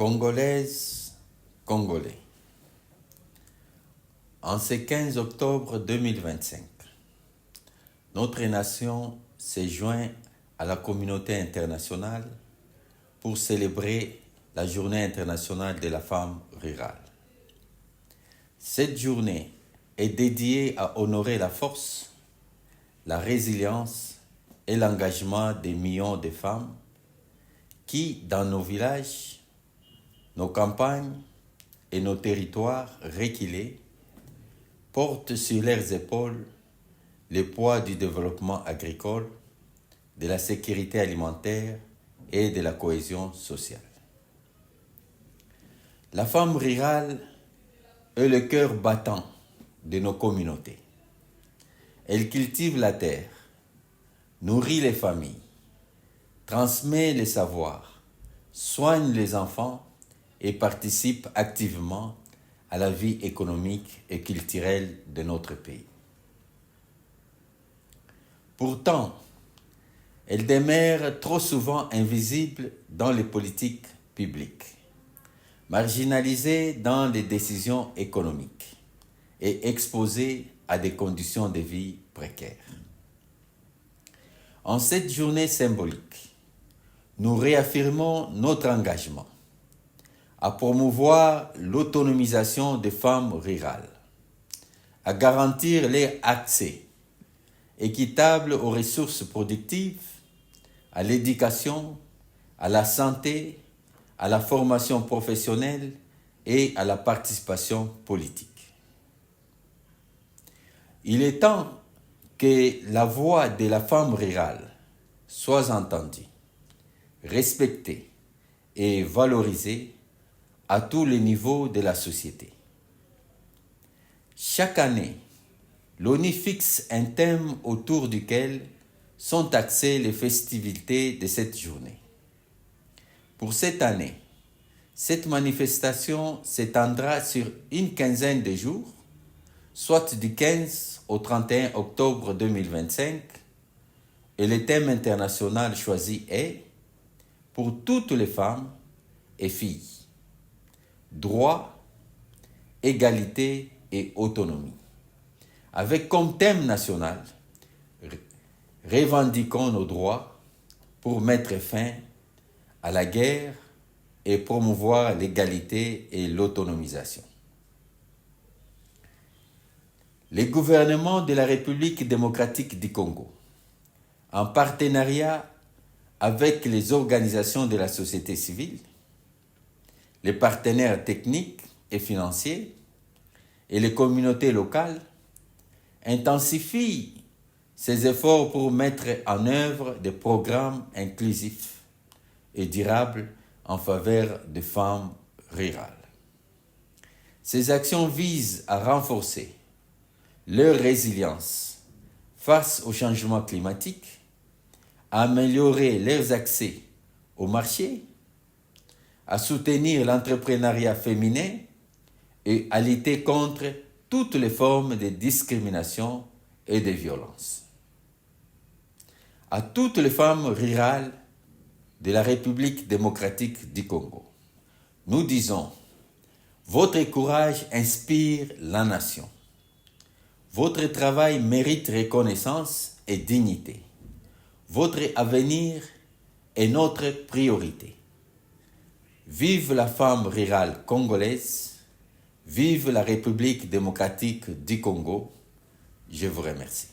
Congolaises, Congolais. En ce 15 octobre 2025, notre nation s'est jointe à la communauté internationale pour célébrer la Journée internationale de la femme rurale. Cette journée est dédiée à honorer la force, la résilience et l'engagement des millions de femmes qui, dans nos villages, nos campagnes et nos territoires reculés, portent sur leurs épaules le poids du développement agricole, de la sécurité alimentaire et de la cohésion sociale. La femme rurale est le cœur battant de nos communautés. Elle cultive la terre, nourrit les familles, transmet les savoirs, soigne les enfants et participe activement à la vie économique et culturelle de notre pays. Pourtant, elle demeure trop souvent invisible dans les politiques publiques, marginalisée dans les décisions économiques et exposée à des conditions de vie précaires. En cette journée symbolique, nous réaffirmons notre engagement à promouvoir l'autonomisation des femmes rurales, à garantir leur accès équitable aux ressources productives, à l'éducation, à la santé, à la formation professionnelle et à la participation politique. Il est temps que la voix de la femme rurale soit entendue, respectée et valorisée à tous les niveaux de la société. Chaque année, l'ONU fixe un thème autour duquel sont axées les festivités de cette journée. Pour cette année, cette manifestation s'étendra sur une quinzaine de jours, soit du 15 au 31 octobre 2025, et le thème international choisi est « Pour toutes les femmes et filles ». Droit, égalité et autonomie. Avec comme thème national, revendiquons nos droits pour mettre fin à la guerre et promouvoir l'égalité et l'autonomisation. Le gouvernement de la République démocratique du Congo, en partenariat avec les organisations de la société civile, les partenaires techniques et financiers et les communautés locales intensifient ses efforts pour mettre en œuvre des programmes inclusifs et durables en faveur des femmes rurales. Ces actions visent à renforcer leur résilience face au changement climatique, à améliorer leurs accès au marché, à soutenir l'entrepreneuriat féminin et à lutter contre toutes les formes de discrimination et de violence. À toutes les femmes rurales de la République démocratique du Congo, nous disons, votre courage inspire la nation. Votre travail mérite reconnaissance et dignité. Votre avenir est notre priorité. Vive la femme rurale congolaise, vive la République démocratique du Congo. Je vous remercie.